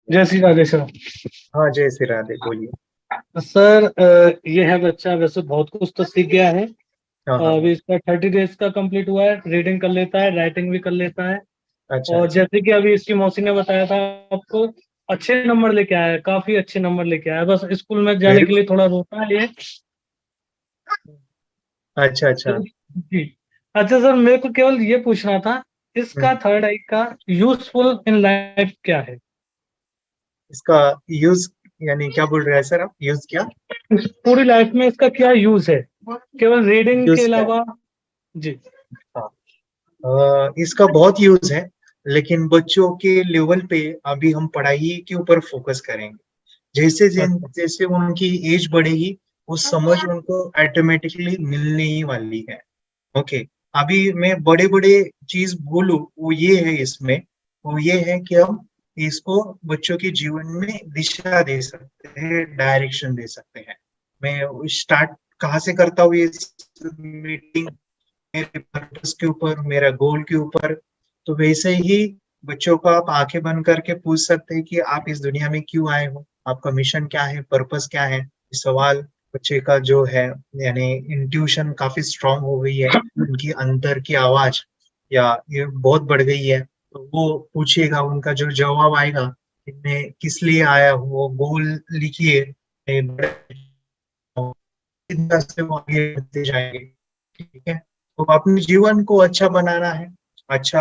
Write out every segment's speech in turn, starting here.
जय श्री राधे सर। हाँ, जय श्री राधे, बोलिए। सर ये है बच्चा, वैसे बहुत कुछ तो सीख गया है। हाँ, हाँ, अभी इसका 30 डेज का कंप्लीट हुआ है। रीडिंग कर लेता है, राइटिंग भी कर लेता है। अच्छा, और अच्छा। जैसे कि अभी इसकी मौसी ने बताया था आपको, अच्छे नंबर लेके आया है, काफी अच्छे नंबर लेके आया है। बस स्कूल में जाने वेरी के गुड। लिए थोड़ा रोता है ये। अच्छा, अच्छा। जी। अच्छा सर, मेरे को केवल ये पूछना था, इसका हुँ, थर्ड आई का यूजफुल इन लाइफ क्या है? इसका यूज़ यानी क्या बोल रहे हैं सर आप? यूज़ क्या? इस पूरी लाइफ में इसका क्या यूज है, केवल रीडिंग के यूज़ क्या है? अलावा? जी। हाँ। इसका बहुत यूज़ है, लेकिन बच्चों के लेवल पे अभी हम पढ़ाई के ऊपर फ़ोकस करेंगे। अच्छा। जैसे उनकी एज बढ़ेगी, वो समझ उनको ऑटोमैटिकली मिलने ही वाली है। ओके। अभी मैं बड़े-बड़े चीज़ बोलूँ, वो ये है इसमें, वो ये है कि हम इसको बच्चों के जीवन में दिशा दे सकते हैं, डायरेक्शन दे सकते हैं। मैं स्टार्ट कहाँ से करता हूँ ये मीटिंग, मेरे पर्पस के ऊपर, मेरा गोल के ऊपर। तो वैसे ही बच्चों को आप आँखें बंद करके पूछ सकते हैं कि आप इस दुनिया में क्यों आए हो? आपका मिशन क्या है? पर्पस क्या है? ये सवाल बच्चे का जो है यानी इंट्यूशन काफ़ी स्ट्रॉन्ग हो गई है, उनकी अंदर की आवाज़ या ये बहुत बढ़ गई है। तो वो पूछिएगा, उनका जो जवाब आएगा कि मैं किस लिए आया हूँ, वो गोल लिखिए, से वो आगे बढ़ते जाएँगे। ठीक है? तो अपने जीवन को अच्छा बनाना है, अच्छा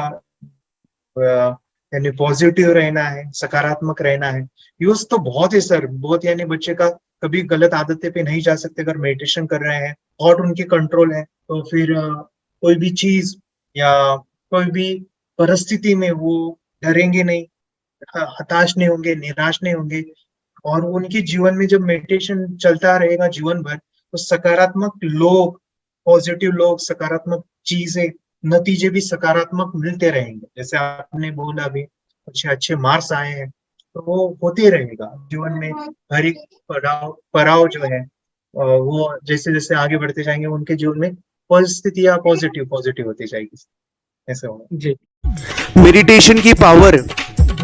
यानी पॉज़िटिव रहना है, सकारात्मक रहना है। यूज़ तो बहुत है सर, बहुत यानी बच्चे का कभी गलत आदतें पे नहीं जा सकते अगर मेडिटेशन कर रहे हैं, थॉट उनके कंट्रोल है, तो फिर कोई भी चीज़ या कोई भी परिस्थिति में वो डरेंगे नहीं, हताश नहीं होंगे, निराश नहीं होंगे। और उनके जीवन में जब मेडिटेशन चलता रहेगा जीवन भर, तो सकारात्मक लोग, पॉज़िटिव लोग, सकारात्मक चीज़ें, नतीजे भी सकारात्मक मिलते रहेंगे। जैसे आपने बोला अभी अच्छे-अच्छे मार्क्स आए हैं, तो वो होते रहेगा। जीवन में हर एक पड़ाव पड़ाव जो है वो जैसे-जैसे आगे बढ़ते जाएँगे, उनके जीवन में परिस्थितियाँ पॉज़िटिव होती जाएगी। ऐसा होगा। जी। मेडिटेशन की पावर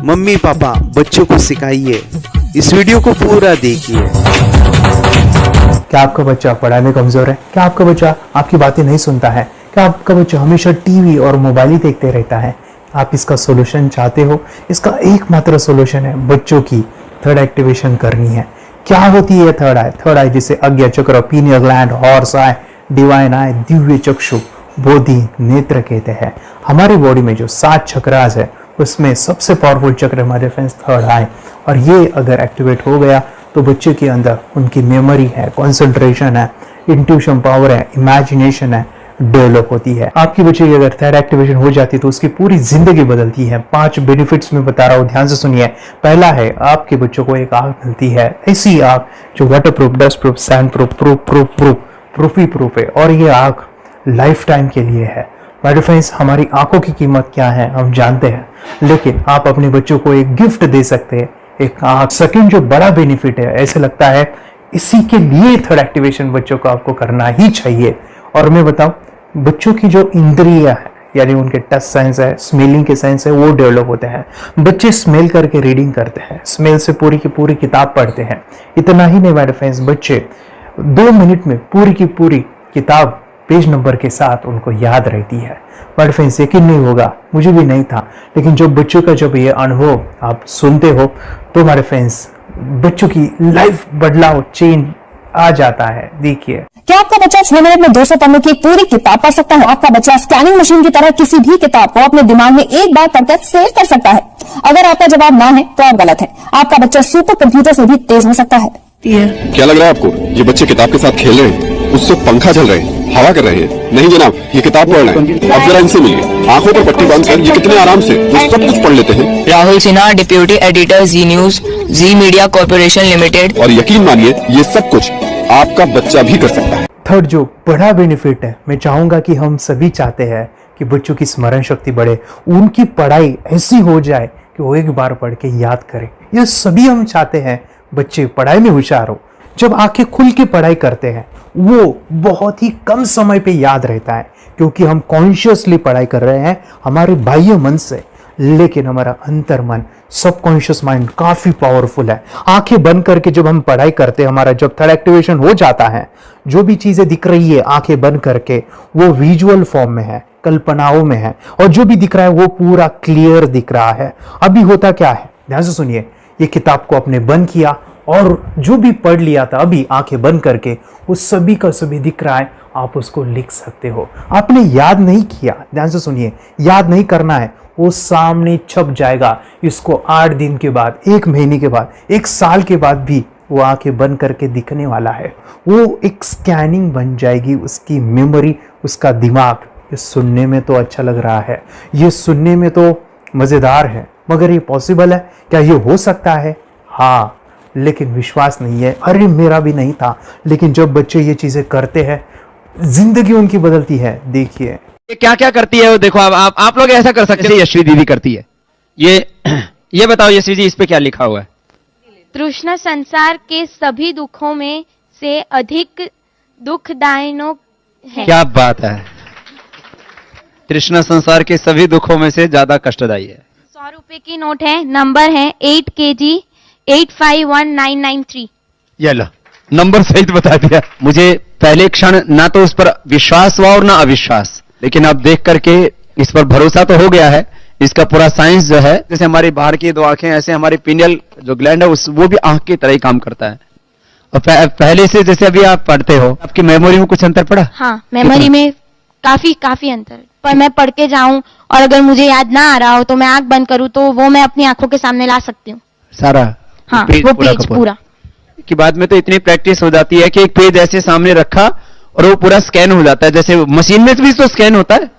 मम्मी पापा बच्चों को सिखाइए। इस वीडियो को पूरा देखिए। क्या आपका बच्चा पढ़ाई में कमजोर है? क्या आपका बच्चा आपकी बातें नहीं सुनता है? क्या आपका बच्चा हमेशा टीवी और मोबाइल ही देखते रहता है? आप इसका सोल्यूशन चाहते हो? इसका एकमात्र सोल्यूशन है बच्चों की थर्ड एक्टिवेशन करनी है। क्या होती है थर्ड आई? थर्ड आई जिसे आज्ञा चक्र, pineal gland, Horus eye, divine eye, दिव्य चक्षु, बोधि नेत्र कहते हैं। हमारी बॉडी में जो 7 चक्रास है उसमें सबसे पावरफुल चक्र हमारे फ्रेंड्स थर्ड आई, और ये अगर एक्टिवेट हो गया तो बच्चे के अंदर उनकी मेमोरी है, कंसंट्रेशन है, इंट्यूशन पावर है, इमेजिनेशन है, डेवलप होती है। आपकी बच्चे की अगर थर्ड एक्टिवेशन हो जाती है तो उसकी पूरी जिंदगी बदलती है। 5 बेनिफिट्स में बता रहा हूँ, ध्यान से सुनिए। पहला है, आपके बच्चों को एक आंख मिलती है, ऐसी आंख जो waterproof, dustproof, sandproof, proof ही प्रूफ है, और ये आंख लाइफ टाइम के लिए है। माय डियर फ्रेंड्स, हमारी आंखों की कीमत क्या है हम जानते हैं, लेकिन आप अपने बच्चों को एक गिफ्ट दे सकते हैं, एक आंख। सेकंड जो बड़ा बेनिफिट है, ऐसे लगता है इसी के लिए थर्ड एक्टिवेशन बच्चों को आपको करना ही चाहिए। और मैं बताऊं, बच्चों की जो इंद्रियां है यानी उनके टच सेंस है, स्मेलिंग के सेंस है, वो डेवलप होते हैं। बच्चे स्मेल करके रीडिंग करते हैं, स्मेल से पूरी की पूरी किताब पढ़ते हैं। इतना ही नहीं मेरे फ्रेंड्स, बच्चे 2 मिनट में पूरी की पूरी किताब पेज नंबर के साथ उनको याद रहती है। बट फ्रेंड्स, यकीन नहीं होगा, मुझे भी नहीं था, लेकिन जब बच्चों का जब ये अनुभव आप सुनते हो तो हमारे फ्रेंड्स बच्चों की लाइफ बदलाव, चेंज आ जाता है। देखिए, क्या आपका बच्चा 6 मिनट में 200 पन्नों की एक पूरी किताब पढ़ सकता है? आपका बच्चा स्कैनिंग मशीन की तरह किसी भी किताब को अपने दिमाग में एक बार पढ़कर सेव कर सकता है? अगर आपका जवाब ना है तो आप गलत है। आपका बच्चा सुपर कंप्यूटर से भी तेज हो सकता है। क्या लग रहा है आपको? ये बच्चे किताब के साथ खेल रहे हैं, उससे पंखा चल रहे हैं, हवा कर रहे हैं? नहीं जनाब, ये किताब पढ़ रहे हैं। अब जरा इनसे मिलिए, आंखों पर पट्टी बांधकर ये कितने आराम से वो सब कुछ पढ़ लेते हैं। राहुल सिन्हा, डिप्यूटी एडिटर, जी न्यूज, जी मीडिया कॉर्पोरेशन लिमिटेड। और यकीन मानिए, ये सब कुछ आपका बच्चा भी कर सकता है। थर्ड जो बड़ा बेनिफिट है, मैं चाहूंगा कि हम सभी चाहते हैं कि बच्चों की स्मरण शक्ति बढ़े, उनकी पढ़ाई ऐसी हो जाए कि वो एक बार पढ़ के याद करें। ये सभी हम चाहते हैं बच्चे पढ़ाई में होशियार हो। जब आंखें खुल के पढ़ाई करते हैं वो बहुत ही कम समय पे याद रहता है, क्योंकि हम कॉन्शियसली पढ़ाई कर रहे हैं हमारे बाह्य मन से, लेकिन हमारा अंतर मन सबकॉन्शियस माइंड काफी पावरफुल है। आंखें बंद करके जब हम पढ़ाई करते हैं, हमारा जब थर्ड एक्टिवेशन हो जाता है, जो भी चीजें दिख रही है आंखें बंद करके वो विजुअल फॉर्म में है, कल्पनाओं में है, और जो भी दिख रहा है वो पूरा क्लियर दिख रहा है। अभी होता क्या है, ध्यान से सुनिए, ये किताब को आपने बंद किया और जो भी पढ़ लिया था अभी आंखें बंद करके वो सभी का सभी दिख रहा है, आप उसको लिख सकते हो। आपने याद नहीं किया, ध्यान से सुनिए, याद नहीं करना है, वो सामने छप जाएगा। इसको 8 दिन के बाद, 1 महीने के बाद, 1 साल के बाद भी वो आंखें बंद करके दिखने वाला है। वो एक स्कैनिंग बन जाएगी, उसकी मेमोरी, उसका दिमाग। ये सुनने में तो अच्छा लग रहा है, ये सुनने में तो मजेदार है, मगर ये पॉसिबल है क्या? ये हो सकता है, हाँ, लेकिन विश्वास नहीं है। अरे मेरा भी नहीं था, लेकिन जब बच्चे ये चीजें करते हैं जिंदगी उनकी बदलती है। देखिए ये क्या क्या करती है वो देखो। आप लोग ऐसा कर सकते हैं, यशवी दीदी करती है। ये बताओ यशवी जी, इस पे क्या लिखा हुआ है? तृष्णा संसार के सभी दुखों में से अधिक दुखदायक है। क्या बात है, तृष्णा संसार के सभी दुखों में से ज्यादा कष्टदायी है। 100 रुपए की नोट है, नंबर है 8 kg 851993। ये लो, नंबर सहित बता दिया। मुझे पहले क्षण ना तो उस पर विश्वास हुआ और ना अविश्वास, लेकिन अब देख करके इस पर भरोसा तो हो गया है। इसका पूरा साइंस जो है, जैसे हमारी बाहर की 2 आंखें, ऐसे हमारी पिनियल जो ग्लैंड है वो भी आंख की तरह ही काम करता है। और पहले से जैसे अभी आप पढ़ते हो, आपकी मेमोरी में कुछ अंतर पड़ा? हाँ, मेमोरी में काफी अंतर। पर मैं पढ़ के जाऊं और अगर मुझे याद ना आ रहा हो तो मैं आंख बंद करूं तो वो मैं अपनी आंखों के सामने ला सकती हूँ सारा। हाँ, वो पेज पूरा कि बाद में तो इतनी प्रैक्टिस हो जाती है कि एक पेज ऐसे सामने रखा और वो पूरा स्कैन हो जाता है, जैसे मशीन में भी तो स्कैन होता है।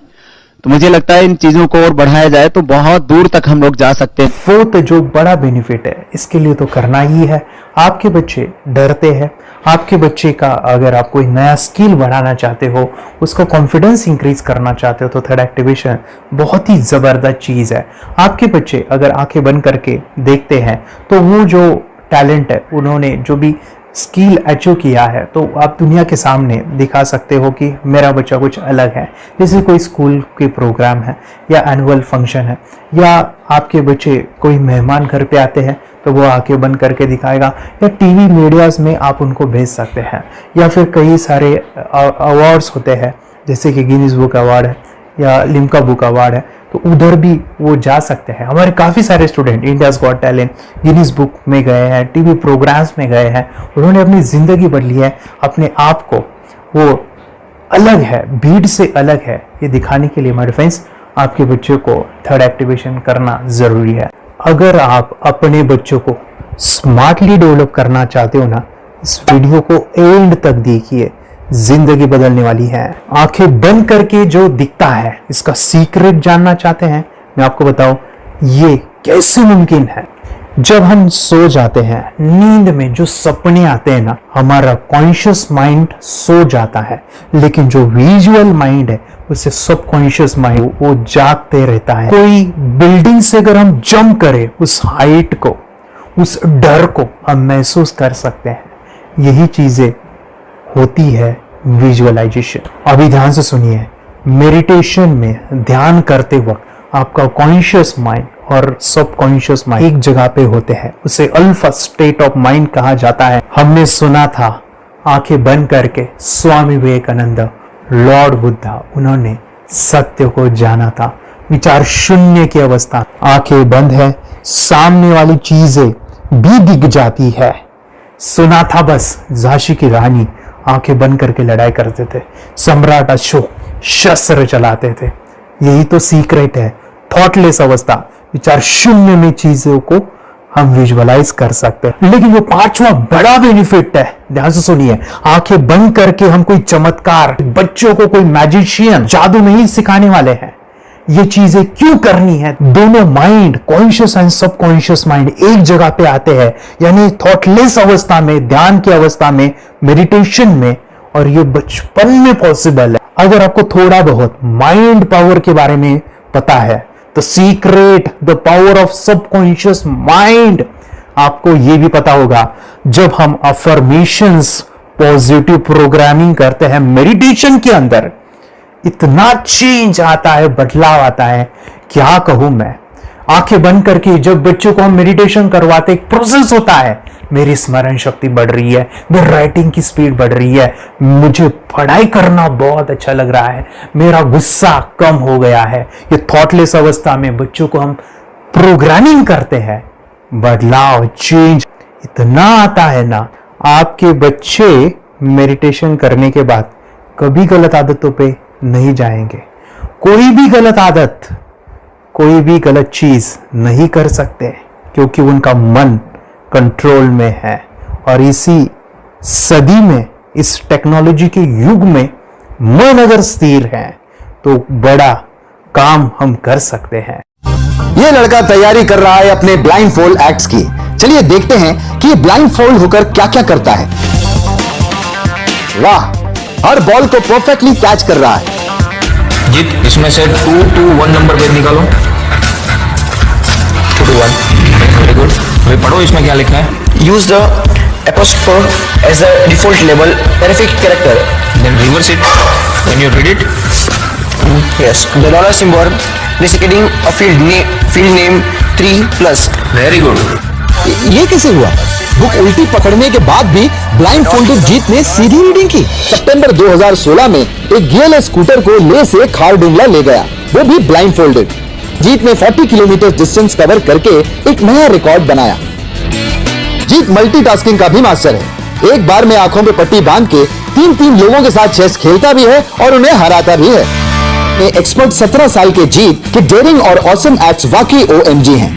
तो मुझे लगता है इन चीजों को और बढ़ाया जाए तो बहुत दूर तक हम लोग जा सकते हैं। फोर्थ जो बड़ा बेनिफिट है, इसके लिए तो करना ही है। आपके बच्चे डरते हैं, आपके बच्चे का अगर आप कोई नया स्किल बढ़ाना चाहते हो, उसका कॉन्फिडेंस इंक्रीज करना चाहते हो, तो थर्ड एक्टिवेशन बहुत ही जबरदस्त चीज है। आपके बच्चे अगर आंखें बंद करके देखते हैं तो वो जो टैलेंट है, उन्होंने जो भी स्किल अचीव किया है, तो आप दुनिया के सामने दिखा सकते हो कि मेरा बच्चा कुछ अलग है। जैसे कोई स्कूल के प्रोग्राम है या एनुअल फंक्शन है, या आपके बच्चे कोई मेहमान घर पे आते हैं तो वो आंखें बंद करके दिखाएगा, या टीवी मीडियाज में आप उनको भेज सकते हैं, या फिर कई सारे अवार्ड्स होते हैं जैसे कि गिनीज बुक अवार्ड है या लिम्का बुक अवार्ड है, तो उधर भी वो जा सकते हैं। हमारे काफ़ी सारे student India's got talent, Guinness book में गए हैं, टीवी प्रोग्राम्स में गए हैं, उन्होंने अपनी ज़िंदगी बदली है, अपने आप को वो अलग है, भीड़ से अलग है, ये दिखाने के लिए मेरे फ्रेंड्स आपके बच्चों को थर्ड एक्टिवेशन करना ज़रूरी है। अगर आप अपने बच्चों को स्मार्टली डेवलप करना चाहते हो ना, इस वीडियो को एंड तक देखिए, जिंदगी बदलने वाली है। आंखें बंद करके जो दिखता है, इसका सीक्रेट जानना चाहते हैं? मैं आपको बताऊं ये कैसे मुमकिन है। जब हम सो जाते हैं, नींद में जो सपने आते हैं ना, हमारा कॉन्शियस माइंड सो जाता है, लेकिन जो विजुअल माइंड है, उसे सब कॉन्शियस माइंड वो जागते रहता है। कोई बिल्डिंग से अगर हम जंप करें, उस हाइट को, उस डर को हम महसूस कर सकते हैं। यही चीजें होती है विजुअलाइजेशन। अभी ध्यान से सुनिए, मेडिटेशन में ध्यान करते वक्त आपका कॉन्शियस माइंड और सब कॉन्शियस माइंड एक जगह पे होते हैं, उसे अल्फा स्टेट ऑफ माइंड कहा जाता है। हमने सुना था आंखें बंद करके स्वामी विवेकानंद, लॉर्ड बुद्धा, उन्होंने सत्य को जाना था। विचार शून्य की अवस्था, आंखें बंद है, सामने वाली चीजें भी दिख जाती है। सुना था बस, झांसी की रानी आंखें बंद करके लड़ाई करते थे, सम्राट अशोक शस्त्र चलाते थे। यही तो सीक्रेट है, थॉटलेस अवस्था, विचार शून्य में चीजों को हम विजुअलाइज कर सकते हैं। लेकिन जो 5वां बड़ा बेनिफिट है, ध्यान से सुनिए, आंखें बंद करके हम कोई चमत्कार, बच्चों को कोई मैजिशियन जादू नहीं सिखाने वाले हैं। ये चीजें क्यों करनी है? दोनों माइंड, कॉन्शियस एंड सब कॉन्शियस माइंड एक जगह पे आते हैं, यानी थॉटलेस अवस्था में, ध्यान की अवस्था में, मेडिटेशन में, और ये बचपन में पॉसिबल है। अगर आपको थोड़ा बहुत माइंड पावर के बारे में पता है, तो secret, the power of subconscious mind, आपको ये भी पता होगा। जब हम अफर्मेशंस, पॉजिटिव प्रोग्रामिंग करते हैं मेडिटेशन के अंदर, इतना चेंज आता है, बदलाव आता है, क्या कहूं मैं। आंखें बंद करके जब बच्चों को हम मेडिटेशन करवाते, एक प्रोसेस होता है, मेरी स्मरण शक्ति बढ़ रही है, मेरी राइटिंग की स्पीड बढ़ रही है, मुझे पढ़ाई करना बहुत अच्छा लग रहा है, मेरा गुस्सा कम हो गया है। ये थॉटलेस अवस्था में बच्चों को हम प्रोग्रामिंग करते हैं, बदलाव, चेंज इतना आता है ना। आपके बच्चे मेडिटेशन करने के बाद कभी गलत आदतों पे नहीं जाएंगे, कोई भी गलत आदत, कोई भी गलत चीज नहीं कर सकते, क्योंकि उनका मन कंट्रोल में है। और इसी सदी में, इस टेक्नोलॉजी के युग में मन अगर स्थिर है तो बड़ा काम हम कर सकते हैं। ये लड़का तैयारी कर रहा है अपने ब्लाइंड फोल्ड एक्ट्स की। चलिए देखते हैं कि ये ब्लाइंड फोल्ड होकर क्या क्या करता है। वाह, हर बॉल को परफेक्टली कैच कर रहा है। जीत, इसमें से 2 to 1 नंबर भेद निकालो। 2 to 1, वेरी गुड। अभी पढ़ो इसमें क्या लिखा है। Use the apostrophe as a default label perfect character. Then reverse it. When you read it, Yes, the dollar symbol indicating a field name 3+. very good. ये कैसे हुआ? बुक उल्टी पकड़ने के बाद भी ब्लाइंड फोल्डेड जीत ने सीधी रीडिंग की। सितंबर 2016 में एक गियर स्कूटर को ले से खारडुंगला ले गया, वो भी ब्लाइंड फोल्डेड। जीत ने 40 किलोमीटर डिस्टेंस कवर करके एक नया रिकॉर्ड बनाया। जीत मल्टीटास्किंग का भी मास्टर है। एक बार में आंखों पे पट्टी बांध के 3 लोगों के साथ चेस खेलता भी है और उन्हें हराता भी है। एक्सपर्ट 17 साल के जीत के डेयरिंग और ऑसम एक्ट्स वाकई OMG हैं।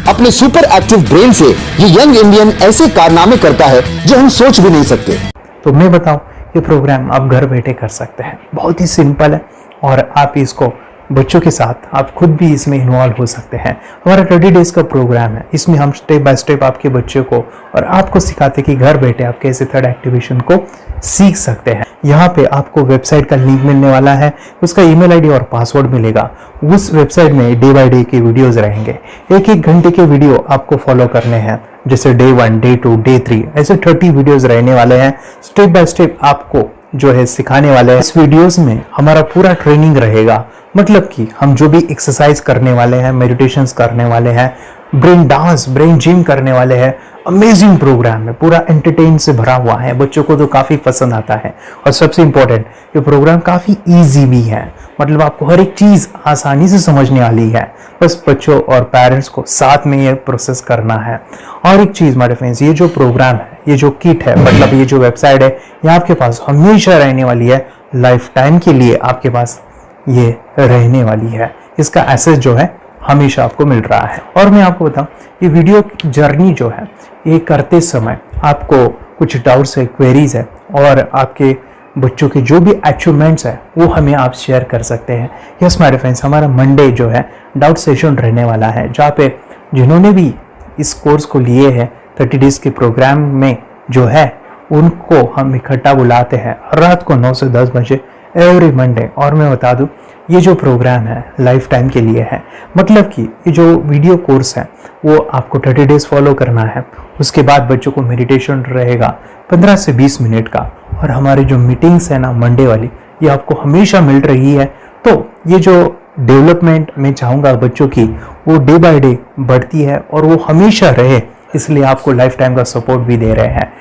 अपने सुपर एक्टिव ब्रेन से ये यंग इंडियन ऐसे कारनामे करता है जो हम सोच भी नहीं सकते। तो मैं बताऊं, ये प्रोग्राम आप घर बैठे कर सकते हैं, बहुत ही सिंपल है और आप इसको बच्चों के साथ आप खुद भी इसमें इन्वॉल्व हो सकते हैं। हमारा 30 डेज का प्रोग्राम है, इसमें हम स्टेप बाय स्टेप आपके बच्चों को और आपको सिखाते कि घर बैठे आप कैसे थर्ड एक्टिवेशन को सीख सकते हैं। यहाँ पे आपको वेबसाइट का लिंक मिलने वाला है, उसका ईमेल आईडी और पासवर्ड मिलेगा। उस वेबसाइट में डे बाय डे के वीडियोस रहेंगे, 1-1 घंटे के वीडियो आपको फॉलो करने हैं, जैसे डे 1, डे 2, डे 3, ऐसे 30 वीडियोस रहने वाले हैं। स्टेप बाय स्टेप आपको जो है सिखाने वाले हैं। इस वीडियोस में हमारा पूरा ट्रेनिंग रहेगा, मतलब कि हम जो भी एक्सरसाइज करने वाले हैं, मेडिटेशंस करने वाले हैं, ब्रेन डांस, ब्रेन जिम करने वाले हैं। अमेजिंग प्रोग्राम है, पूरा एंटरटेन से भरा हुआ है, बच्चों को तो काफी पसंद आता है। और सबसे इंपॉर्टेंट, ये प्रोग्राम काफी इजी भी है, मतलब आपको हर एक चीज आसानी से समझने वाली है। बस बच्चों और पेरेंट्स को साथ में ये प्रोसेस करना है। और एक चीज मेरे फ्रेंड्स, ये जो प्रोग्राम है, ये जो किट है, मतलब ये जो वेबसाइट है, ये आपके पास हमेशा रहने वाली है, लाइफ टाइम के लिए आपके पास ये रहने वाली है। इसका एक्सेस जो है हमेशा आपको मिल रहा है। और मैं आपको बताऊं, ये वीडियो जर्नी जो है, ये करते समय आपको कुछ डाउट्स है, क्वेरीज है, और आपके बच्चों के जो भी अचीवमेंट्स है वो हमें आप शेयर कर सकते हैं। यस माय फ्रेंड्स, हमारा मंडे जो है डाउट सेशन रहने वाला है, जहाँ पे जिन्होंने भी इस कोर्स को लिए हैं 30 डेज के प्रोग्राम में जो है, उनको हम इकट्ठा बुलाते हैं रात को 9 से 10 बजे एवरी मंडे। और मैं बता दूं, ये जो प्रोग्राम है लाइफ टाइम के लिए है, मतलब कि ये जो वीडियो कोर्स है वो आपको 30 डेज फॉलो करना है। उसके बाद बच्चों को मेडिटेशन रहेगा 15 से 20 मिनट का, और हमारी जो मीटिंग्स है ना मंडे वाली, ये आपको हमेशा मिल रही है। तो ये जो डेवलपमेंट मैं चाहूँगा बच्चों की, वो डे बाय डे बढ़ती है और वो हमेशा रहे, इसलिए आपको लाइफ टाइम का सपोर्ट भी दे रहे हैं।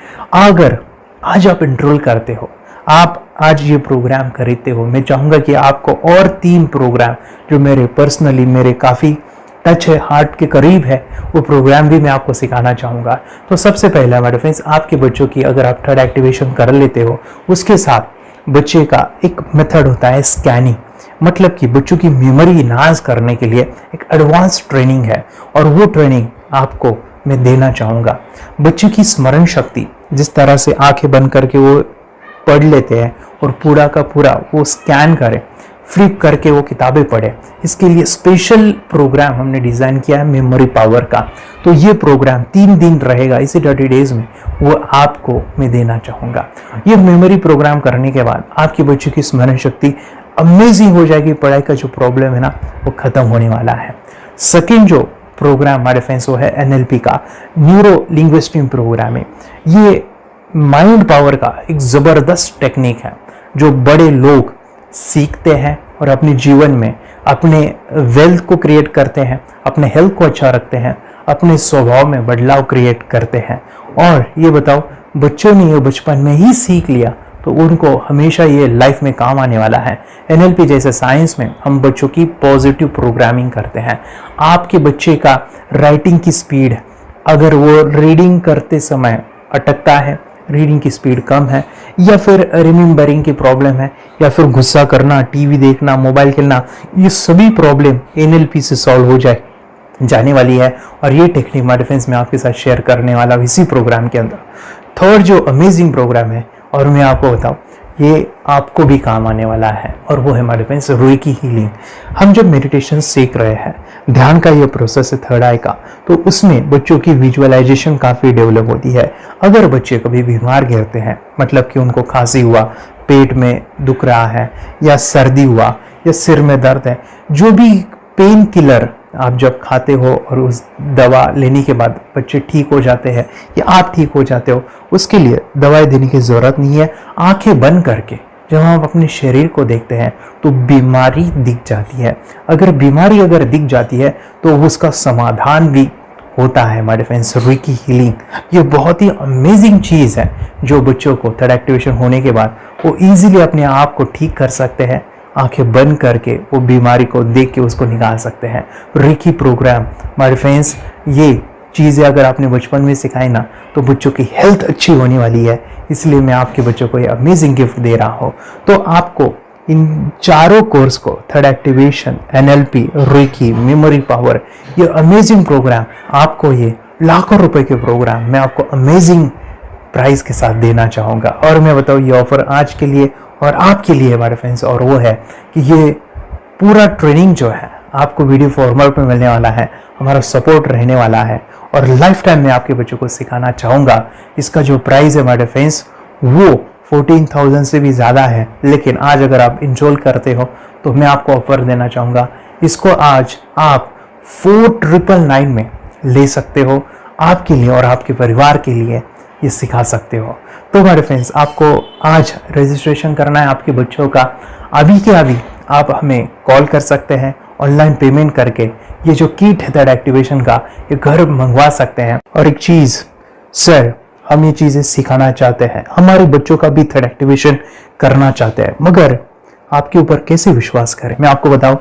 अगर आज आप एनरोल करते हो, आप आज ये प्रोग्राम खरीदते हो, मैं चाहूँगा कि आपको और 3 प्रोग्राम जो मेरे पर्सनली मेरे काफ़ी टच है, हार्ट के करीब है, वो प्रोग्राम भी मैं आपको सिखाना चाहूँगा। तो सबसे पहला मेरे फ्रेंड्स, आपके बच्चों की अगर आप थर्ड एक्टिवेशन कर लेते हो, उसके साथ बच्चे का एक मेथड होता है स्कैनिंग, मतलब कि बच्चों की मेमोरी इनहांस करने के लिए एक एडवांस ट्रेनिंग है, और वो ट्रेनिंग आपको मैं देना चाहूँगा। बच्चे की स्मरण शक्ति, जिस तरह से आंखें बंद करके वो पढ़ लेते हैं और पूरा का पूरा वो स्कैन करें, फ्लिप करके वो किताबें पढ़े, इसके लिए स्पेशल प्रोग्राम हमने डिज़ाइन किया है मेमोरी पावर का। तो ये प्रोग्राम 3 दिन रहेगा, इसी 30 डेज में वो आपको मैं देना चाहूँगा। ये मेमोरी प्रोग्राम करने के बाद आपके बच्चों की स्मरण शक्ति अमेजिंग हो जाएगी, पढ़ाई का जो प्रॉब्लम है ना वो खत्म होने वाला है। सेकेंड जो प्रोग्राम हमारे फ्रेंड्स वो है NLP का, न्यूरो लिंग्विस्टिक प्रोग्राम है। ये माइंड पावर का एक ज़बरदस्त टेक्निक है जो बड़े लोग सीखते हैं और अपने जीवन में अपने वेल्थ को क्रिएट करते हैं, अपने हेल्थ को अच्छा रखते हैं, अपने स्वभाव में बदलाव क्रिएट करते हैं। और ये बताओ, बच्चों ने ये बचपन में ही सीख लिया तो उनको हमेशा ये लाइफ में काम आने वाला है। NLP जैसे साइंस में हम बच्चों की पॉजिटिव प्रोग्रामिंग करते हैं। आपके बच्चे का राइटिंग की स्पीड, अगर वो रीडिंग करते समय अटकता है, रीडिंग की स्पीड कम है, या फिर रिमेम्बरिंग की प्रॉब्लम है, या फिर गुस्सा करना, टीवी देखना, मोबाइल खेलना, ये सभी प्रॉब्लम NLP से सॉल्व हो जाने वाली है। और ये टेक्निक माय डिफेंस में आपके साथ शेयर करने वाला इसी प्रोग्राम के अंदर। थर्ड जो अमेजिंग प्रोग्राम है, और मैं आपको बताऊं, ये आपको भी काम आने वाला है, और वो है माय डिफेंस रेकी हीलिंग। हम जब मेडिटेशन सीख रहे हैं, ध्यान का ये प्रोसेस है थर्ड आई का, तो उसमें बच्चों की विजुअलाइजेशन काफ़ी डेवलप होती है। अगर बच्चे कभी बीमार गिरते हैं, मतलब कि उनको खांसी हुआ, पेट में दुख रहा है, या सर्दी हुआ, या सिर में दर्द है, जो भी पेन किलर आप जब खाते हो और उस दवा लेने के बाद बच्चे ठीक हो जाते हैं या आप ठीक हो जाते हो, उसके लिए दवाई देने की ज़रूरत नहीं है। आंखें बंद करके जब हम अपने शरीर को देखते हैं तो बीमारी दिख जाती है। अगर बीमारी दिख जाती है तो उसका समाधान भी होता है। माय डिफेंस रेकी हीलिंग ये बहुत ही अमेजिंग चीज़ है, जो बच्चों को थर्ड एक्टिवेशन होने के बाद वो ईजिली अपने आप को ठीक कर सकते हैं। आंखें बंद करके वो बीमारी को देख के उसको निकाल सकते हैं। रेकी प्रोग्राम माय फ्रेंड्स, ये चीज़ें अगर आपने बचपन में सिखाई ना तो बच्चों की हेल्थ अच्छी होने वाली है। इसलिए मैं आपके बच्चों को ये अमेजिंग गिफ्ट दे रहा हूँ। तो आपको इन चारों कोर्स को, third activation, NLP, reiki, memory power, ये अमेजिंग प्रोग्राम, आपको ये लाखों रुपए के प्रोग्राम मैं आपको अमेजिंग प्राइस के साथ देना चाहूँगा। और मैं बताऊँ, ये ऑफर आज के लिए और आपके लिए हमारे फ्रेंड्स, और वो है कि ये पूरा ट्रेनिंग जो है आपको वीडियो फॉर्मेट में मिलने वाला है, हमारा सपोर्ट रहने वाला है, और लाइफ टाइम में आपके बच्चों को सिखाना चाहूँगा। इसका जो प्राइस है हमारे फ्रेंड्स वो 14,000 से भी ज़्यादा है, लेकिन आज अगर आप इंस्टॉल करते हो तो मैं आपको ऑफर देना चाहूँगा। इसको आज आप 4,999 में ले सकते हो, आपके लिए और आपके परिवार के लिए ये सिखा सकते हो। तो हमारे फ्रेंड्स, आपको आज रजिस्ट्रेशन करना है आपके बच्चों का। अभी के अभी आप हमें कॉल कर सकते हैं, ऑनलाइन पेमेंट करके ये जो किट है थर्ड एक्टिवेशन का, ये घर मंगवा सकते हैं। और एक चीज़ सर, हम ये चीज़ें सिखाना चाहते हैं, हमारे बच्चों का भी थर्ड एक्टिवेशन करना चाहते हैं, मगर आपके ऊपर कैसे विश्वास करें? मैं आपको बताऊं,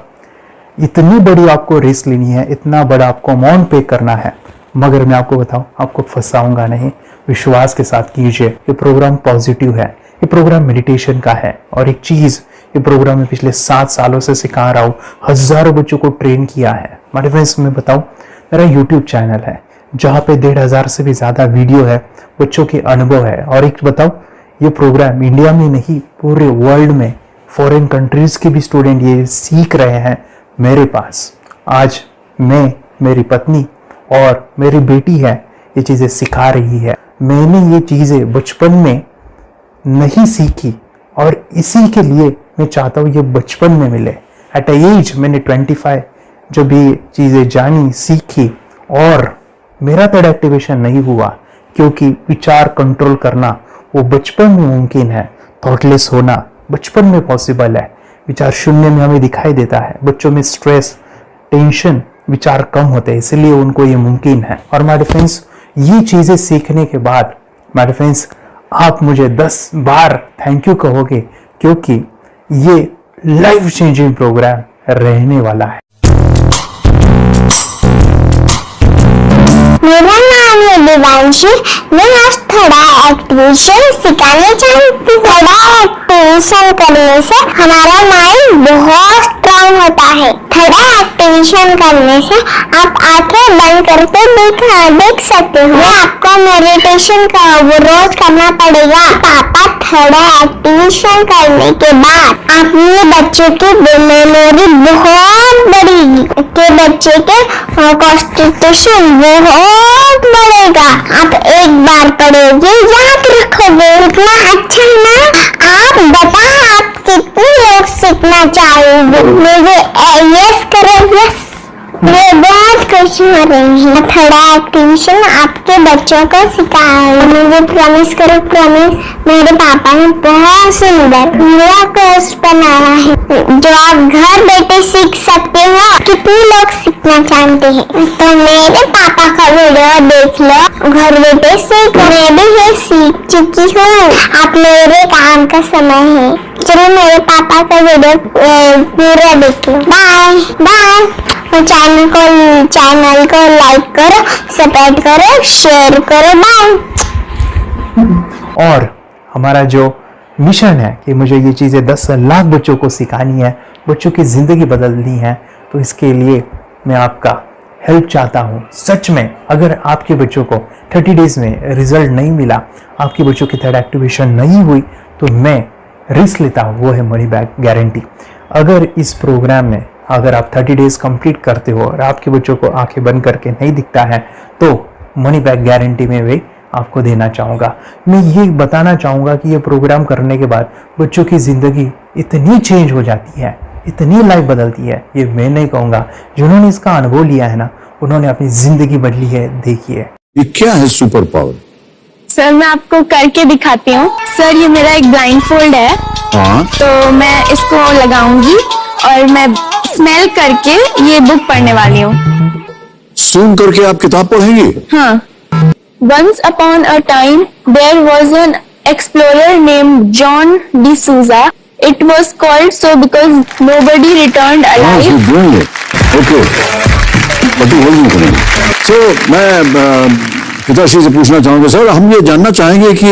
इतनी बड़ी आपको रिस्क लेनी है, इतना बड़ा आपको अमाउंट पे करना है, मगर मैं आपको बताऊं, आपको फंसाऊंगा नहीं। विश्वास के साथ कीजिए। ये प्रोग्राम पॉजिटिव है, ये प्रोग्राम मेडिटेशन का है। और एक चीज़, ये प्रोग्राम में पिछले 7 सालों से सिखा रहा हूँ, हज़ारों बच्चों को ट्रेन किया है। हमारे फ्रेंड्स, मैं बताऊँ, मेरा यूट्यूब चैनल है जहाँ पे 1,500 से भी ज़्यादा वीडियो है, बच्चों के अनुभव है। और एक बताऊँ, ये प्रोग्राम इंडिया में नहीं, पूरे वर्ल्ड में फॉरेन कंट्रीज़ के भी स्टूडेंट ये सीख रहे हैं मेरे पास। आज मैं, मेरी पत्नी और मेरी बेटी है, ये चीज़ें सिखा रही है। मैंने ये चीज़ें बचपन में नहीं सीखी और इसी के लिए मैं चाहता हूँ ये बचपन में मिले। एट एज मैंने 25 जब ये चीज़ें जानी, सीखी, और मेरा थर्ड एक्टिवेशन नहीं हुआ क्योंकि विचार कंट्रोल करना वो बचपन में मुमकिन है। थॉटलेस होना बचपन में पॉसिबल है। विचार शून्य में हमें दिखाई देता है। बच्चों में स्ट्रेस, टेंशन, विचार कम होते हैं, इसलिए उनको ये मुमकिन है। और माय फ्रेंड्स, ये चीज़ें सीखने के बाद माय फ्रेंड्स, आप मुझे 10 बार थैंक यू कहोगे, क्योंकि ये लाइफ चेंजिंग प्रोग्राम रहने वाला है। मेरा नाम है दिवांशी। मैं आज थोड़ा एक्टिवेशन सिखाने चाहती हूँ। थोड़ा एक्टिवेशन करने से हमारा माइंड बहुत स्ट्रांग होता है। थोड़ा एक्टिवेशन करने से आप आंखें बंद करके देख सकते हो। आपको मेडिटेशन का वो रोज करना पड़ेगा। पापा, थोड़ा एक्टिवेशन करने के बाद अपने बच्चों की मेमोरी बहुत बढ़ेगी, के बच्चे के कॉन्स्टिट्यूशन बहुत बढ़ेगा। आप एक बार पढ़ोगे, याद रखोगे, इतना अच्छा है ना। आप बताओ, आप कितने लोग सीखना चाहोगे? मुझे यस करो, यस। मैं बहुत खुश कैसी हो रही है? थोड़ा एक्टिविशन आपके बच्चों को सिखाओ। मुझे प्रॉमिस करो, प्रॉमिस। मेरे पापा ने बहुत सुंदर नया कोर्स बनाया है जो आप घर बैठे सीख सकते हो। कितने लोग सीखना चाहते हैं तो मेरे पापा का वीडियो देख लो, घर बैठे सीख। मैं भी ये सीख चुकी हूँ। आप मेरे काम का समय है। चलो मेरे पापा का वीडियो पूरा देख लो। Bye bye. चैनल को लाइक करो, सब्सक्राइब करो, शेयर करो। बाय। और हमारा जो मिशन है कि मुझे ये चीज़ें 10 लाख बच्चों को सिखानी है, बच्चों की ज़िंदगी बदलनी है, तो इसके लिए मैं आपका हेल्प चाहता हूँ। सच में अगर आपके बच्चों को 30 डेज में रिजल्ट नहीं मिला, आपके बच्चों की थर्ड एक्टिवेशन नहीं हुई, तो मैं रिस्क लेता हूँ, वो है मनी बैक गारंटी। अगर इस प्रोग्राम में अगर आप 30 डेज कंप्लीट करते हो और आपके बच्चों को आंखें बंद करके नहीं दिखता है, तो मनी बैक गारंटी में वे आपको देना चाहूँगा। मैं ये बताना चाहूँगा कि ये प्रोग्राम करने के बाद बच्चों की ज़िंदगी इतनी चेंज हो जाती है, इतनी लाइफ बदलती है, ये मैं नहीं कहूँगा। जिन्होंने इसका अनुभव लिया है ना, उन्होंने अपनी ज़िंदगी बदली है। देखिए ये क्या है सुपर पावर? सर मैं आपको करके दिखाती हूँ। सर ये मेरा एक ब्लाइंड फोल्ड है। हाँ, तो मैं इसको लगाऊंगी और मैं स्मेल करके ये बुक पढ़ने वाली हूँ। सूंघ करके आप किताब पढ़ेंगी? हाँ। Once upon a time, there was an explorer named John D'Souza. It was called so because nobody returned alive. Okay, sir मैं पिताश्री से पूछना चाहूंगा, सर हम ये जानना चाहेंगे कि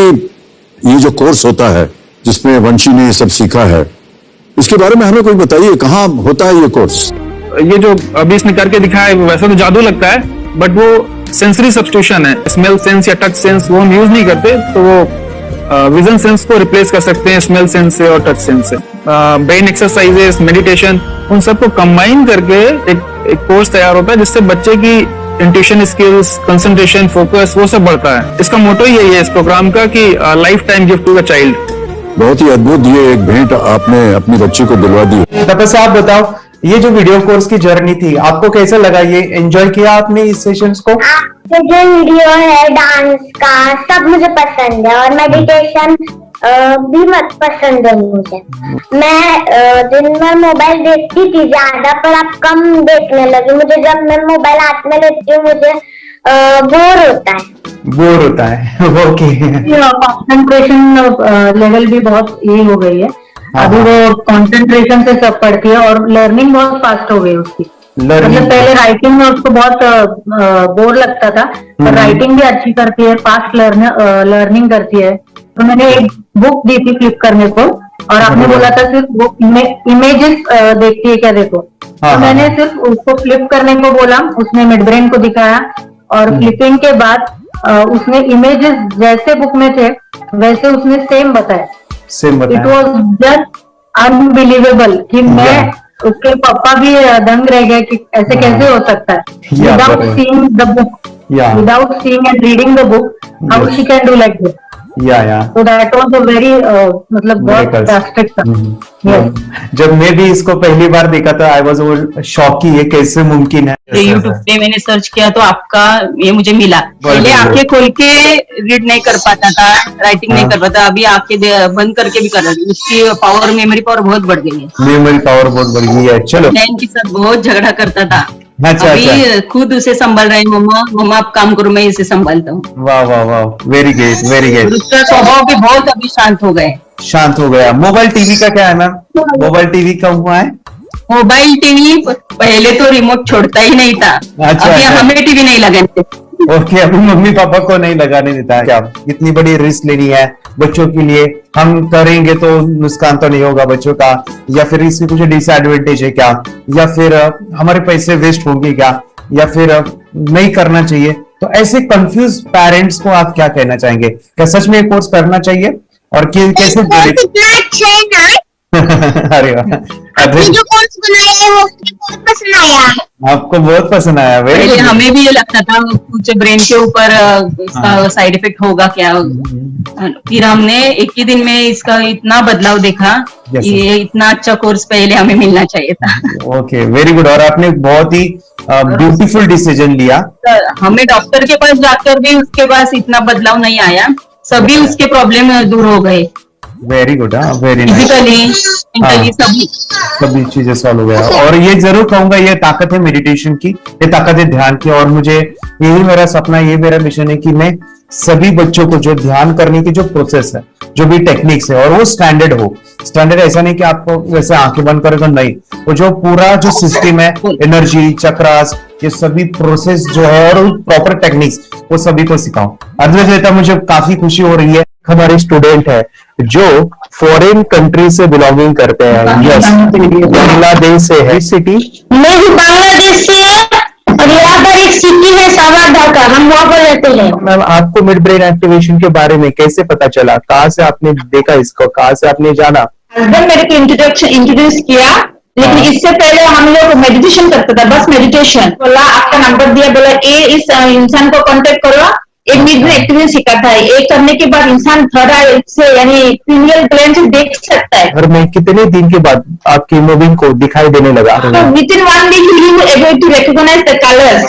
ये जो कोर्स होता है जिसमें वंशी ने ये सब सीखा है, इसके बारे में हमें कोई बताइए, कहाँ होता है ये कोर्स? ये जो अभी इसने करके दिखाया है वैसे तो जादू लगता है, बट वो सेंसरी सब्स्टिट्यूशन है। स्मेल सेंस या टच सेंस वो हम यूज नहीं करते, तो वो विजन सेंस को रिप्लेस कर सकते हैं स्मेल सेंस से और टच सेंस से। ब्रेन एक्सरसाइजेस, मेडिटेशन, उन सबको कंबाइन करके एक कोर्स तैयार होता है जिससे बच्चे की इंट्यूशन स्किल्स, कंसंट्रेशन, फोकस वो सब बढ़ता है। इसका मोटो यही है इस प्रोग्राम का कि life time gift to the child. बहुत ही अद्भुत ये एक भेंट आपने अपनी बच्ची को दिलवा दी। तपस्या आप बताओ, ये जो वीडियो कोर्स की जर्नी थी आपको कैसा लगा? ये एंजॉय किया आपने इस सेशंस को? आपके जो वीडियो है डांस का सब मुझे पसंद है और मेडिटेशन भी मत पसंद है मुझे। मैं दिन भर मोबाइल देखती थी ज्यादा, पर अब कम देखने लगी। मुझे जब मैं मोबाइल हाथ में लेती हूँ मुझे बोर होता है। ओके। कंसंट्रेशन लेवल भी बहुत ये हो गई है। अभी वो कंसंट्रेशन से सब पढ़ती है और लर्निंग बहुत फास्ट हो गई उसकी। मतलब पहले राइटिंग में उसको बहुत बोर लगता था, पर राइटिंग भी अच्छी करती है, फास्ट लर्निंग करती है। तो मैंने एक बुक दी थी फ्लिप करने को और आपने बोला था सिर्फ वो इमेजेस देखती है क्या, देखो। तो मैंने सिर्फ उसको फ्लिप करने को बोला, उसने मिड ब्रेन को दिखाया और फ्लिपिंग के बाद उसने इमेजेस जैसे बुक में थे वैसे उसने सेम बताया। इट वॉज जस्ट अनबिलीवेबल कि मैं उसके पापा भी दंग रह गए कि ऐसे कैसे हो सकता है। Without seeing the book, without seeing and reading the book, how she can do like this. So that was a very मतलब बहुत ड्रास्टिक था। जब मैं भी इसको पहली बार देखा था आई वाज शॉक कि ये कैसे मुमकिन है। यूट्यूब पे मैंने सर्च किया तो आपका ये मुझे मिला। पहले आंखें खोल के रीड नहीं कर पाता था, राइटिंग नहीं कर पाता, अभी आंखें बंद करके भी कर रही हूँ। उसकी पावर, मेमोरी पावर बहुत बढ़ गई है। मेमोरी पावर बहुत बढ़ गई है। चलो, के साथ बहुत झगड़ा करता था। अच्छा, अभी खुद उसे संभाल रहे हैं। मम्मा आप काम करो, मैं इसे संभालता हूँ। वाह वाह वाह, वेरी गुड वेरी गुड। उसका स्वभाव भी बहुत अभी शांत हो गया। मोबाइल टीवी का क्या है मैम? मोबाइल टीवी का हुआ है? मोबाइल टीवी पहले तो रिमोट छोड़ता ही नहीं था। अच्छा, अभी हमें टीवी नहीं लगाने। ओके, अभी मम्मी पापा को नहीं लगाने देता है। क्या इतनी बड़ी रिस्क लेनी है बच्चों के लिए? हम करेंगे तो नुकसान तो नहीं होगा बच्चों का, या फिर इसकी कुछ डिसएडवांटेज है क्या, या फिर हमारे पैसे वेस्ट होंगे क्या, या फिर नहीं करना चाहिए? तो ऐसे कंफ्यूज पेरेंट्स को आप क्या कहना चाहेंगे? क्या सच में कोर्स करना चाहिए और कैसे? अरे वाह, जो कोर्स बनाया है वो बहुत पसंद आया। आपको बहुत पसंद आया? पहले हमें भी ये लगता था कुछ ब्रेन के ऊपर इसका साइड इफेक्ट होगा क्या। फिर हमने एक ही दिन में इसका इतना बदलाव देखा ये इतना अच्छा कोर्स पहले हमें मिलना चाहिए था। Okay, very good. और आपने बहुत ही ब्यूटीफुल डिसीजन लिया। हमें डॉक्टर के पास जाकर भी उसके पास इतना बदलाव नहीं आया, सभी उसके प्रॉब्लम दूर हो गए। Very good, very nice. Physically सभी चीजें सॉल्व हो गया। और ये जरूर कहूंगा, ये ताकत है मेडिटेशन की, ये ताकत है ध्यान की। और मुझे यही मेरा सपना, ये मेरा मिशन है कि मैं सभी बच्चों को जो ध्यान करने की जो प्रोसेस है, जो भी टेक्निक्स है, और वो स्टैंडर्ड हो। स्टैंडर्ड ऐसा नहीं कि आपको वैसे आंखें बंद करेगा, नहीं, वो जो पूरा जो सिस्टम है, एनर्जी, चक्रास, ये सभी प्रोसेस जो है और प्रॉपर टेक्निक्स, वो सभी को सिखाऊं। अर्जुन, मुझे काफी खुशी हो रही है। हमारे स्टूडेंट है जो फॉरेन कंट्री से बिलोंगिंग करते हैं। यस, बांग्लादेश से है। सिटी मैं भी बांग्लादेश से, और यहाँ पर एक सिटी है सावादा का, हम वहाँ पर रहते हैं। मैम, आपको मिड ब्रेन एक्टिवेशन के बारे में कैसे पता चला? कहाँ से आपने देखा इसको, कहाँ से आपने जाना? हस्बैंड मेरे को इंट्रोड्यूस किया, लेकिन इससे पहले हम लोग मेडिटेशन करते थे, बस मेडिटेशन। बोला आपका नंबर दिया, बोला इस इंसान को कांटेक्ट करो, एक मिड ब्रेन एक्टिवेशन सिखाता है। एक करने के बाद इंसान थर्ड आई से यानी पिनियल ग्लैंड से देख सकता है। और मैं कितने दिन के बाद आपकी मूविंग को दिखाई देने लगा? Within 1 week you will be able to recognize the colors,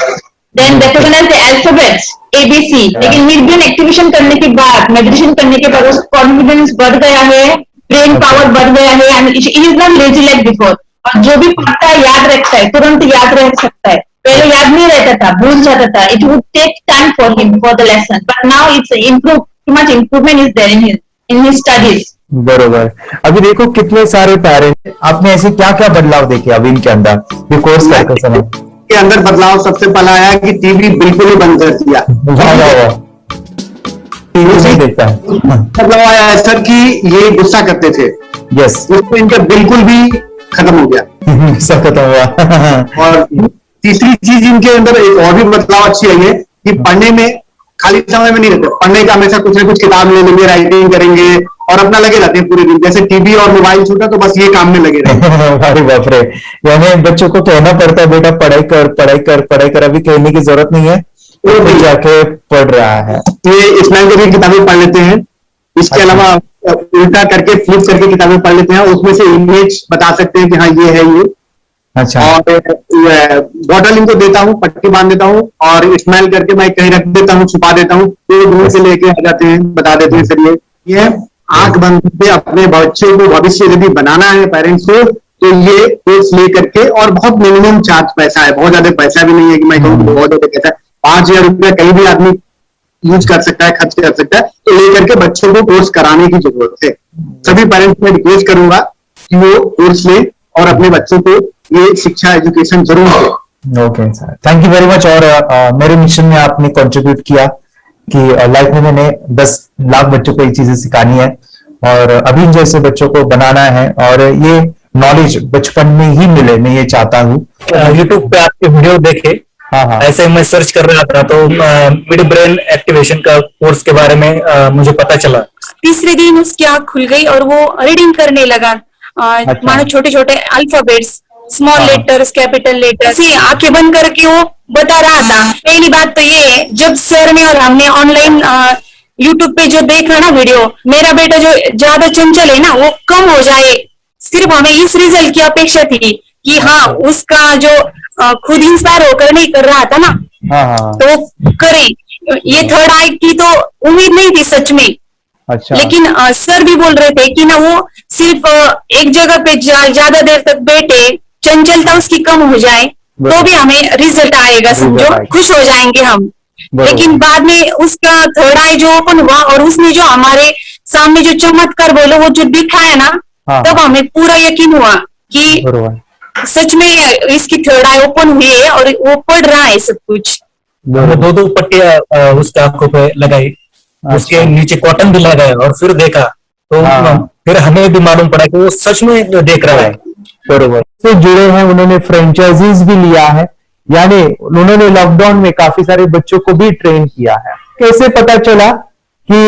then recognize the alphabets ABC। लेकिन मिड ब्रेन एक्टिवेशन करने के बाद, मेडिटेशन करने के बाद उसका कॉन्फिडेंस बढ़ गया है, ब्रेन पावर बढ़ गया है, and it is not lazy like before. और जो भी पढ़ता है याद रखता है, तुरंत याद रख सकता है। पहले याद नहीं रहता था, भूल जाता था। It would take time for him for the lesson, but now it's improve, too much improvement is there in his studies. बरोबर। अभी देखो कितने सारे पेरेंट्स, आपने ऐसे क्या क्या बदलाव देखे अभी इनके अंदर ये कोर्स करते समय? के अंदर बदलाव सबसे पहला आया कि टीवी बिल्कुल ही बंद कर दिया। टीवी नहीं देखता है। बदलाव आया है सर कि ये गुस्सा करते थे। यस, उसको इनका बिल्कुल भी खत्म हो गया। सब खत्म हुआ। और तीसरी चीज इनके अंदर एक और भी बदलाव अच्छी आई है कि पढ़ने में खाली समय में नहीं रहते, पढ़ने का हमेशा कुछ ना कुछ किताब ले लेंगे, राइटिंग करेंगे और अपना लगे रहते हैं पूरे दिन। जैसे टीवी और मोबाइल छूटा तो बस ये काम में लगे रहते। अरे बाप रे, यानी बच्चों को कहना पड़ता है बेटा पढ़ाई कर, पढ़ाई कर, पढ़ाई कर। अभी कहने की जरूरत नहीं है, वो भी जाके पढ़ रहा है। ये इस्लाम की किताबें पढ़ लेते हैं। इसके अलावा उल्टा करके फ्लिप करके किताबें पढ़ लेते हैं, उसमें से इमेज बता सकते हैं कि हाँ ये है ये। अच्छा। और बॉटल इनको देता हूँ, पट्टी बांध देता हूँ और स्मेल करके मैं कहीं रख देता हूँ, छुपा देता हूँ, तो ढूंढ के लेके आ जाते हैं, बता देते हैं सर ये आंख बंद करके अपने बच्चों को भविष्य यदि बनाना है पेरेंट्स को, तो ये कोर्स ले करके। और बहुत मिनिमम चार्ज पैसा है, बहुत ज्यादा पैसा भी नहीं है कि मैं कहूँ बहुत ज्यादा पैसा है। 5,000 रुपया कहीं भी आदमी यूज कर सकता है, खर्च कर सकता है। तो लेकर के बच्चों को कोर्स कराने की जरूरत है। सभी पेरेंट्स में रिक्वेस्ट करूंगा कि वो कोर्स ले और अपने बच्चों को ये शिक्षा एजुकेशन जरूर दे। Okay sir, thank you very much. और मेरे मिशन में आपने कंट्रीब्यूट किया कि लाइफ में मैंने 10 लाख बच्चों को ये चीजें सिखानी है और अभी जैसे बच्चों को बनाना है, और ये नॉलेज बचपन में ही मिले, मैं ये चाहता हूँ। यूट्यूब पे आपके वीडियो देखे, हाँ, ऐसे मैं सर्च कर रहा था तो मिड ब्रेन एक्टिवेशन का कोर्स के बारे में मुझे पता चला। तीसरे दिन उसकी आंख खुल गई और वो रीडिंग करने लगा। मानो छोटे छोटे alphabets, small letters, capital letters, आंखें बंद करके वो बता रहा था। पहली बात तो ये है, जब सर ने और हमने ऑनलाइन यूट्यूब पे जो देखा ना वीडियो, मेरा बेटा जो ज्यादा चंचल है ना वो कम हो जाए, सिर्फ हमें इस रिजल्ट की अपेक्षा थी कि हाँ उसका जो खुद इंस्पायर होकर नहीं कर रहा था ना, तो वो करे। ये थर्ड आई की तो उम्मीद नहीं थी सच में। अच्छा। लेकिन सर भी बोल रहे थे कि ना वो सिर्फ एक जगह पे ज्यादा देर तक बैठे, चंचलता उसकी कम हो जाए तो भी हमें रिजल्ट आएगा, समझो खुश हो जाएंगे हम। लेकिन बाद में उसका थर्ड आई जो ओपन हुआ और उसने जो हमारे सामने जो चमत्कार बोलो वो जो दिखाया ना, तब हमें पूरा यकीन हुआ कि सच में इसकी थर्ड आई ओपन हुई है और वो पढ़ रहा है सब कुछ। दो पट्टियां उसके आंखों पे लगाई, उसके नीचे कॉटन भी लगाया और फिर देखा तो फिर हमें भी मालूम पड़ा कि वो सच में देख रहा है। बरोबर से जुड़े हैं, उन्होंने फ्रेंचाइजीज भी लिया है, यानी उन्होंने लॉकडाउन में काफी सारे बच्चों को भी ट्रेन किया है। कैसे पता चला कि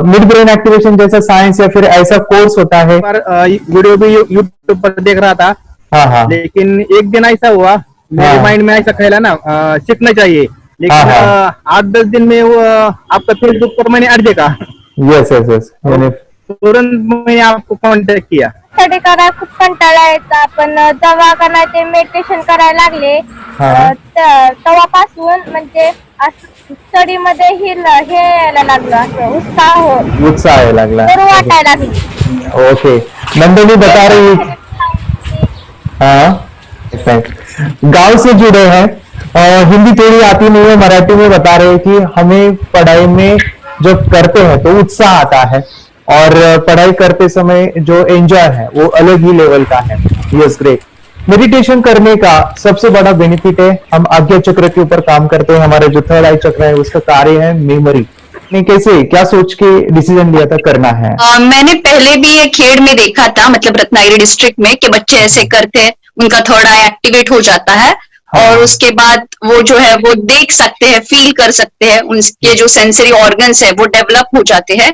मिड ब्रेन एक्टिवेशन जैसा साइंस या फिर ऐसा कोर्स होता है? वीडियो भी यूट्यूब पर देख रहा था। लेकिन एक दिन ऐसा हुआ मेरे माइंड में ऐसा ख्याल ना सीखना चाहिए, लेकिन 8-10 दिन में वो आपका फेसबुक पर मैंने ऐड देखा। यस। तुरंत मैंने आपको कांटेक्ट किया। स्टडी करायला खूप कंटाळा यायचा, पण जेव्हा का नाही ते मेडिटेशन करायला लागले तेव्हापासून म्हणजे स्टडी मध्ये हे यायला लागलं, असं उत्साह यायला लागला, बरं वाटायला लागली. ओके. नंदिनी बता रही, हाँ गांव से जुड़े हैं, हिंदी थोड़ी आती नहीं है, मराठी में बता रहे हैं कि हमें पढ़ाई में जब करते हैं तो उत्साह आता है और पढ़ाई करते समय जो एंजॉय है वो अलग ही लेवल का है. Yes, great. मेडिटेशन करने का सबसे बड़ा बेनिफिट है, हम आज्ञा चक्र के ऊपर काम करते हैं, हमारे जो थर्ड आई चक्र है उसका कार्य है मेमोरी. ने कैसे क्या सोच के डिसीजन लिया था करना है? मैंने पहले भी ये खेड़ में देखा था, मतलब रत्नागिरी डिस्ट्रिक्ट में, कि बच्चे ऐसे करते हैं, उनका थर्ड आई एक्टिवेट हो जाता है. और उसके बाद वो जो है वो देख सकते हैं, फील कर सकते हैं, उनके जो सेंसरी ऑर्गन्स है वो डेवलप हो जाते हैं.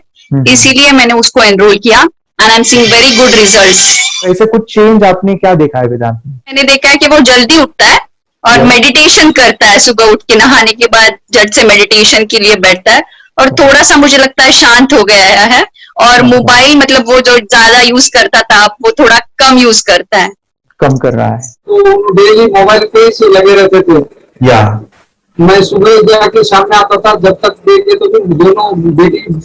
इसीलिए मैंने उसको एनरोल किया and I am seeing very good results. ऐसे कुछ चेंज आपने क्या देखा है वेदांत में? मैंने देखा है कि वो जल्दी उठता है और मेडिटेशन करता है, सुबह उठ के नहाने के बाद झट से मेडिटेशन के लिए बैठता है और थोड़ा सा मुझे लगता है शांत हो गया है. और मोबाइल मतलब वो जो ज्यादा यूज करता था वो थोड़ा कम यूज करता है, कम कर रहा है. तो डेली मोबाइल पे से लगे रहते थे. या मैं सुबह जाके शाम में आता था, जब तक देखे तो दोनों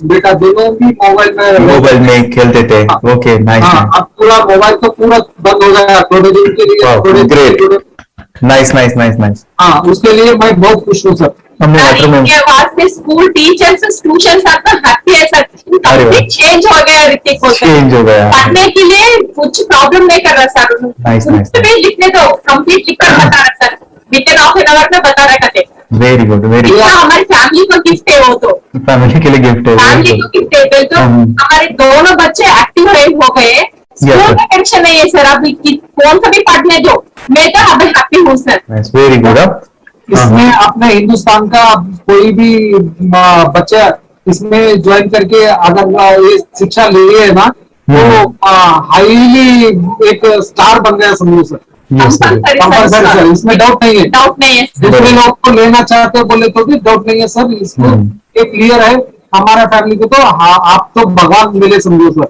बेटा दोनों भी मोबाइल में खेलते थे. Okay, nice. अब पूरा मोबाइल तो पूरा बंद हो गया थोड़े दिन के लिए. Great, nice nice nice nice. हाँ, उसके लिए मैं बहुत खुश हूँ सर. हमने स्कूल टीचर्स ट्यूशन हैप्पी है सर. चेंज हो गया ऋतिक को, चेंज हो गया. पढ़ने के लिए कुछ प्रॉब्लम नहीं कर रहा सर. Nice nice. लिखने दो, कंप्लीट लिखकर बता रहा sir. Within half an hour में बता रहा करते. Very good, very good. हमारी फैमिली को गिफ्ट है, वो तो फैमिली के लिए गिफ्ट है, फैमिली को गिफ्ट है. तो हमारे दोनों बच्चे एक्टिव हो गए. स्कूल का टेंशन नहीं है सर. अभी कौन सा भी पढ़ने दो, मैं तो अभी हैप्पी हूँ सर. Very good. इसमें अपने हिंदुस्तान का कोई भी बच्चा इसमें ज्वाइन करके अगर ये शिक्षा ले है ना, तो हाईली एक स्टार बन गया समझो सर. सर इसमें डाउट नहीं है. दूसरे लोग को लेना चाहते बोले तो भी डाउट नहीं है सर. इसको एक क्लियर है हमारा फैमिली को, तो आप तो भगवान मिले समझो सर.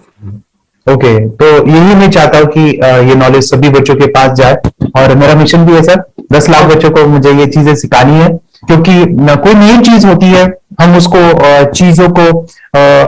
ओके, तो यही मैं चाहता हूँ कि ये नॉलेज सभी बच्चों के पास जाए और मेरा मिशन भी है सर, 10 लाख बच्चों को मुझे ये चीजें सिखानी है. क्योंकि कोई नई चीज होती है, हम उसको चीजों को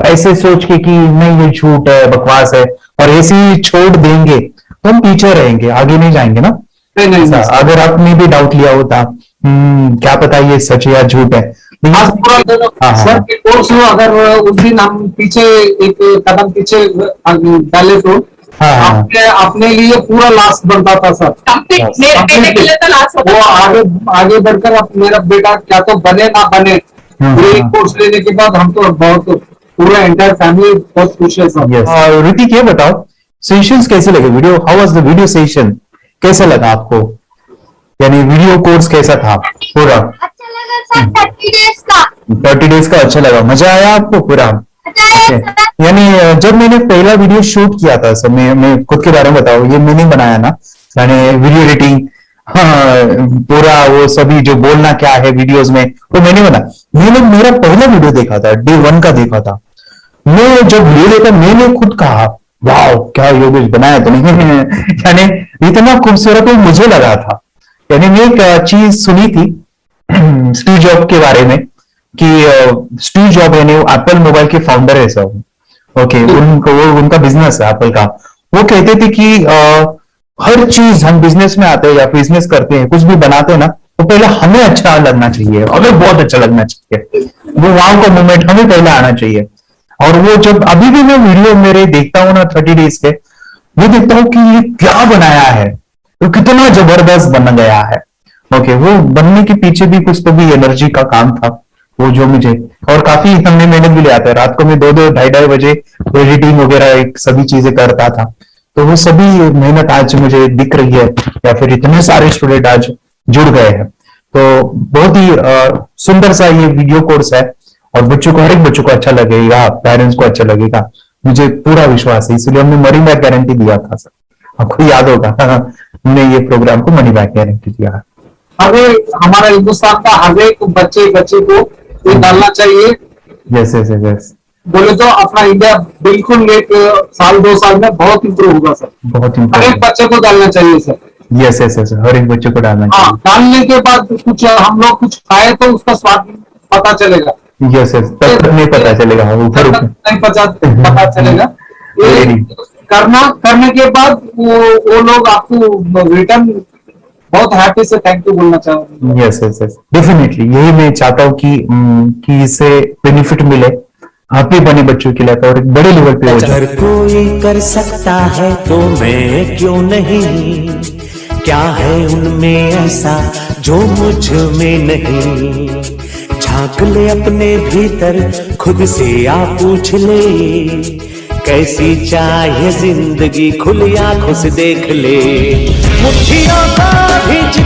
ऐसे सोच के कि नहीं ये झूठ है, बकवास है, और ऐसे ही छोड़ देंगे तो हम पीछे रहेंगे, आगे नहीं जाएंगे ना. नहीं. अगर आपने भी डाउट लिया होता क्या पता ये सच है या झूठ है. सर कोर्स अगर उस दिन हम पीछे एक कदम पीछे डाले तो अपने लिए पूरा लास्ट बनता था सर. मेरे बेटे के लिए तो लास्ट होता. वो आगे बढ़कर अब मेरा बेटा क्या तो बने ना बने, कोर्स लेने के बाद हम तो बहुत पूरा एंटायर फैमिली बहुत खुश है सर. ऋतिक ये बताओ, सेशंस कैसे लगे? Video, how was the video session? कैसा लगा आपको? यानी वीडियो कोर्स कैसा था पूरा? अच्छा लगा सर. 30 डेज का अच्छा लगा, मजा आया आपको पूरा? यानी जब मैंने पहला वीडियो शूट किया था सर, मैं खुद के बारे में बताऊं, ये मैंने बनाया ना, यानी वीडियो एडिटिंग, पूरा वो सभी जो बोलना क्या है वीडियोस में वो मैंने बना. मैंने मेरा पहला वीडियो देखा था, डे 1 का देखा था. मैं जब वीडियो देखा मैंने खुद कहा वाह क्या योगेश बनाया तो नहीं. यानी इतना खूबसूरत वो मुझे लगा था. यानी मैं एक चीज सुनी थी स्टीव जॉब के बारे में कि स्टीव जॉब यानी एप्पल मोबाइल के फाउंडर है सब. ओके, उनका बिजनेस है एप्पल का. वो कहते थे कि हर चीज हम बिजनेस में आते हैं या बिजनेस करते हैं, कुछ भी बनाते हैं ना, तो पहले हमें अच्छा लगना चाहिए, हमें बहुत अच्छा लगना चाहिए, वो वहां का मोमेंट हमें पहले आना चाहिए. और वो जब अभी भी मैं वीडियो मेरे देखता हूँ ना 30 डेज के, वो देखता हूँ कि ये क्या बनाया है, वो कितना जबरदस्त बन गया है. ओके, वो बनने के पीछे भी कुछ तो भी एनर्जी का काम था वो जो मुझे, और काफी हमने मेहनत भी लिया था. रात को मैं 2-2 ढाई बजे एडिटिंग वगैरह सभी चीजें करता था. तो वो सभी मेहनत आज मुझे दिख रही है, या फिर इतने सारे स्टूडेंट आज जुड़ गए हैं. तो बहुत ही सुंदर सा ये वीडियो कोर्स है और बच्चों को, हर एक बच्चों को अच्छा लगेगा, पेरेंट्स को अच्छा लगेगा, मुझे पूरा विश्वास है. इसलिए हमने मनी बैक गारंटी दिया था सर, आपको याद होगा. हमने ये प्रोग्राम को मनी बैक गारंटी दिया. हमें हमारा हिंदुस्तान का हर एक बच्चे को ये डालना चाहिए. Yes yes yes. बोले तो अपना इंडिया बिल्कुल एक साल 2 साल में बहुत इम्प्रूव होगा सर। बहुत हर एक इम्पोर्टेंट। बच्चे को डालना चाहिए सर। यस यस यस, हर एक बच्चे को डालना हाँ, डालने के बाद कुछ हम लोग कुछ खाए तो उसका स्वाद पता चलेगा। चाहिए। यस यस, तब तक नहीं पता चलेगा, ऊपर नहीं पता चलेगा। ये करने के बाद वो लोग आपको रिटर्न बहुत हैप्पी से थैंक यू बोलना चाहूंगा। यस यस यस, डेफिनेटली यही मैं चाहता हूँ कि इससे बेनिफिट मिले आप भी बने बच्चों के लिए और एक बड़े लेवल पे हो जाए। अगर कोई कर सकता है तो मैं क्यों नहीं, क्या है उनमें ऐसा जो मुझ में नहीं। झांक ले अपने भीतर खुद से आ पूछ ले, कैसी चाहे जिंदगी खुली आंखों से देख ले। मुट्ठियों का भीज